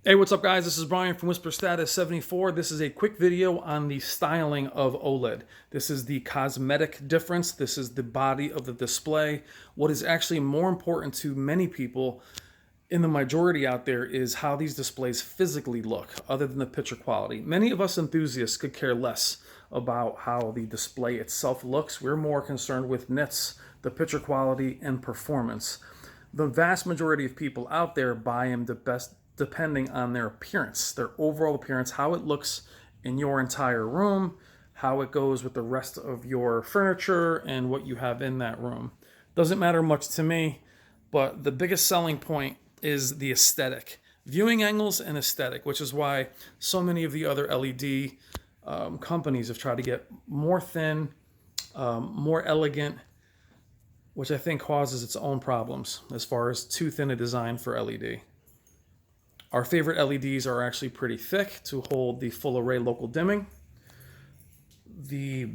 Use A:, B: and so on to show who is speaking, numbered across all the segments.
A: Hey, what's up, guys? This is Brian from Whisper Status 74. This is a quick video on the styling of OLED. This is the cosmetic difference. This is the body of the display. What is actually more important to many people in the majority out there is how these displays physically look, other than the picture quality. Many of us enthusiasts could care less about how the display itself looks. We're more concerned with nits, the picture quality, and performance. The vast majority of people out there buy them the best depending on their appearance, their overall appearance, how it looks in your entire room, how it goes with the rest of your furniture, and what you have in that room. Doesn't matter much to me, but the biggest selling point is the aesthetic. Viewing angles and aesthetic, which is why so many of the other LED companies have tried to get more thin, more elegant, which I think causes its own problems as far as too thin a design for LED. Our favorite LEDs are actually pretty thick to hold the full array local dimming. The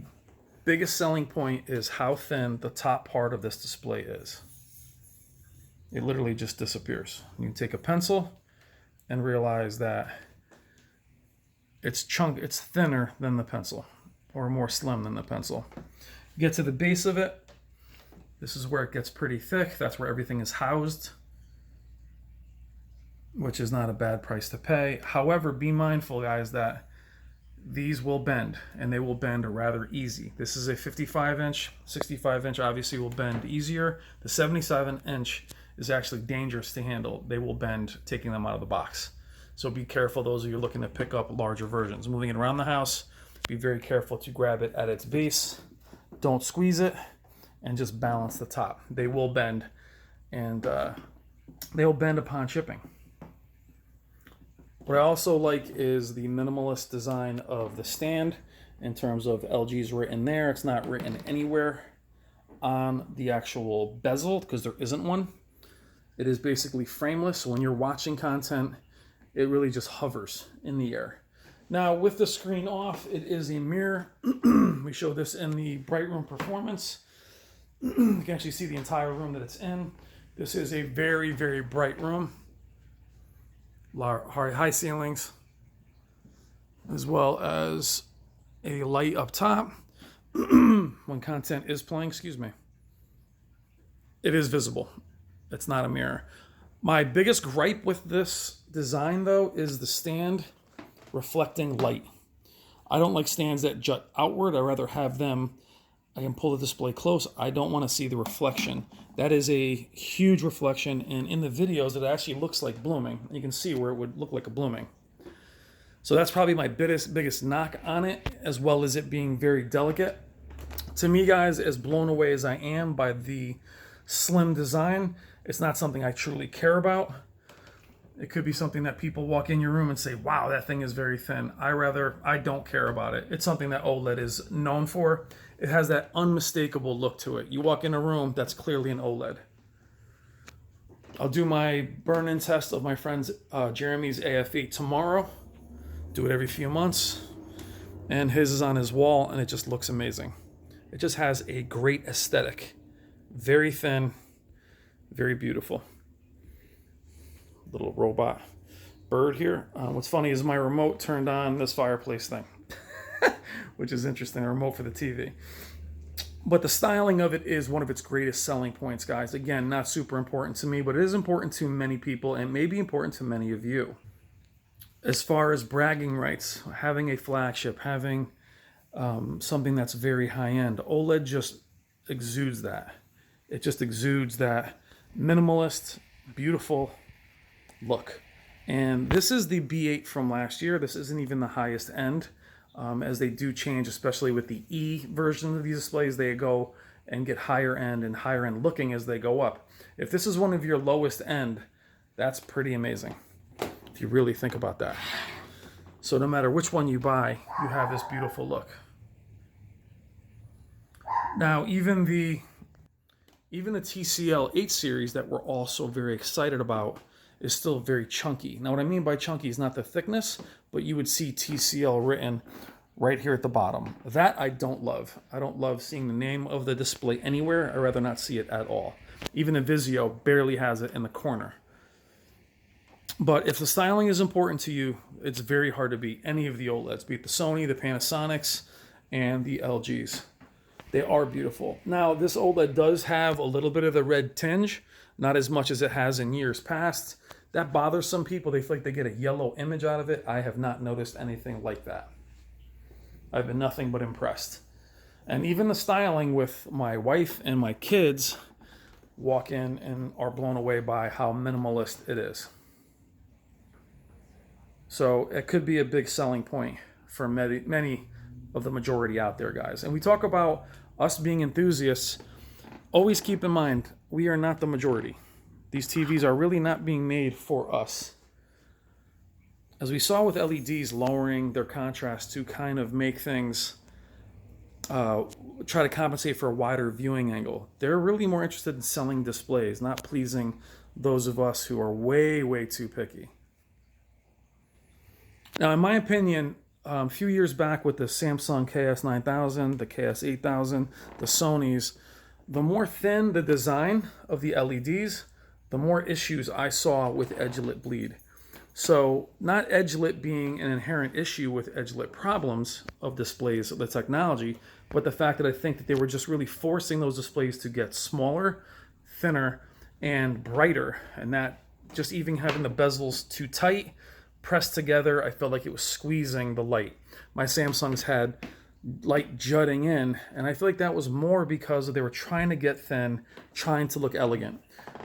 A: biggest selling point is how thin the top part of this display is. It literally just disappears. You can take a pencil and realize that it's thinner than the pencil, or more slim than the pencil. You get to the base of it. This is where it gets pretty thick. That's where everything is housed, which is not a bad price to pay. However, be mindful, guys, that these will bend, and they will bend rather easy. This is a 55-inch, 65-inch obviously will bend easier. The 77-inch is actually dangerous to handle. They will bend taking them out of the box. So be careful, those of you looking to pick up larger versions. Moving it around the house, be very careful to grab it at its base. Don't squeeze it, and just balance the top. They will bend, and they will bend upon shipping. What I also like is the minimalist design of the stand in terms of LG's written there. It's not written anywhere on the actual bezel because there isn't one. It is basically frameless. So when you're watching content, it really just hovers in the air. Now, with the screen off, it is a mirror. We show this in the Bright Room Performance. You can actually see the entire room that it's in. This is a very, very bright room. High ceilings, as well as a light up top when content is playing. Excuse me. It is visible. It's not a mirror. My biggest gripe with this design, though, is the stand reflecting light. I don't like stands that jut outward. I'd rather have them. I can pull the display close. I don't want to see the reflection. That is a huge reflection, and in the videos it actually looks like blooming. You can see where it would look like a blooming. So that's probably my biggest knock on it, as well as it being very delicate. To me, guys, as blown away as I am by the slim design, it's not something I truly care about. It could be something that people walk in your room and say, wow, that thing is very thin. I don't care about it. It's something that OLED is known for. It has that unmistakable look to it. You walk in a room, that's clearly an OLED. I'll do my burn-in test of my friend's Jeremy's AF8 tomorrow. Do it every few months. And his is on his wall, and it just looks amazing. It just has a great aesthetic. Very thin, very beautiful. Little robot bird here. What's funny is my remote turned on this fireplace thing, which is interesting, a remote for the TV. But the styling of it is one of its greatest selling points, guys. Again, not super important to me, but it is important to many people and may be important to many of you. As far as bragging rights, having a flagship, having something that's very high-end, OLED just exudes that. It just exudes that minimalist, beautiful look. And this is the B8 from last year. This isn't even the highest end, as they do change, especially with the E version of these displays. They go and get higher end and higher end looking as they go up. If this is one of your lowest end, that's pretty amazing if you really think about that. So no matter which one you buy, you have this beautiful look. Now, even the TCL 8 series that we're also very excited about is still very chunky. Now, what I mean by chunky is not the thickness, but you would see TCL written right here at the bottom. That I don't love. I don't love seeing the name of the display anywhere. I'd rather not see it at all. Even the Vizio barely has it in the corner. But if the styling is important to you, it's very hard to beat any of the OLEDs. Beat the Sony, the Panasonics, and the LGs. They are beautiful. Now, this OLED does have a little bit of the red tinge, not as much as it has in years past. That bothers some people. They feel like they get a yellow image out of it. I have not noticed anything like that. I've been nothing but impressed. And even the styling with my wife and my kids walk in and are blown away by how minimalist it is. So it could be a big selling point for many of the majority out there, guys. And we talk about us being enthusiasts. Always keep in mind, we are not the majority. These TVs are really not being made for us. As we saw with LEDs lowering their contrast to kind of make things, try to compensate for a wider viewing angle. They're really more interested in selling displays, not pleasing those of us who are way, way too picky. Now, in my opinion, a few years back with the Samsung KS9000, the KS8000, the Sonys, the more thin the design of the LEDs, the more issues I saw with edge-lit bleed. So not edge-lit being an inherent issue with edge-lit problems of displays, the technology, but the fact that I think that they were just really forcing those displays to get smaller, thinner, and brighter. And that just even having the bezels too tight, pressed together, I felt like it was squeezing the light. My Samsungs had light jutting in, and I feel like that was more because they were trying to get thin, trying to look elegant.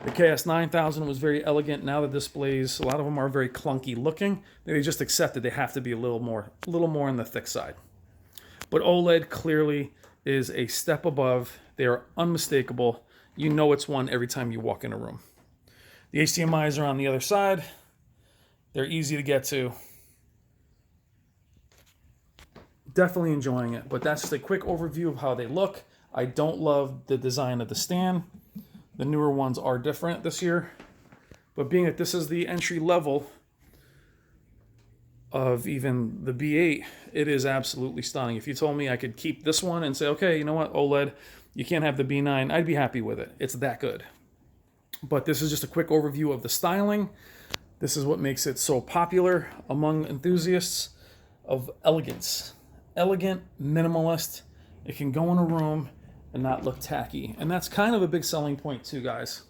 A: The KS9000 was very elegant. Now the displays, a lot of them are very clunky looking. They just accepted they have to be a little more on the thick side. But OLED clearly is a step above. They are unmistakable. You know it's one every time you walk in a room. The HDMIs are on the other side. They're easy to get to. Definitely enjoying it, but that's just a quick overview of how they look. I don't love the design of the stand. The newer ones are different this year, but being that this is the entry level of even the B8, it is absolutely stunning. If you told me I could keep this one and say, okay, you know what, OLED, you can't have the B9, I'd be happy with it. It's that good. But this is just a quick overview of the styling. This is what makes it so popular among enthusiasts of elegance. Elegant, minimalist. It can go in a room and not look tacky. And that's kind of a big selling point too, guys.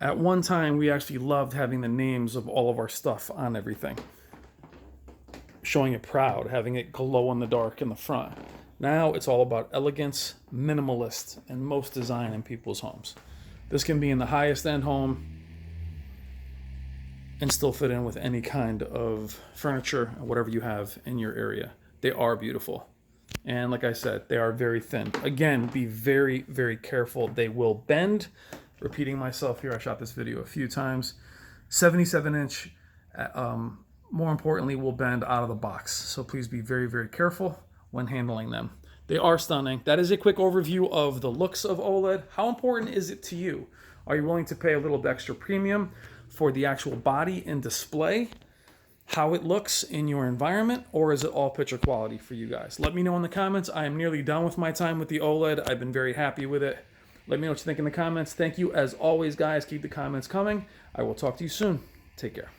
A: At one time, we actually loved having the names of all of our stuff on everything. Showing it proud, having it glow in the dark in the front. Now it's all about elegance, minimalist, and most design in people's homes. This can be in the highest end home and still fit in with any kind of furniture or whatever you have in your area. They are beautiful. And like I said, they are very thin. Again, be very, very careful. They will bend. Repeating myself here, I shot this video a few times. 77-inch, more importantly, will bend out of the box. So please be very, very careful when handling them. They are stunning. That is a quick overview of the looks of OLED. How important is it to you? Are you willing to pay a little extra premium for the actual body and display, how it looks in your environment, or is it all picture quality for you guys? Let me know in the comments. I am nearly done with my time with the OLED. I've been very happy with it. Let me know what you think in the comments. Thank you as always, guys. Keep the comments coming. I will talk to you soon. Take care.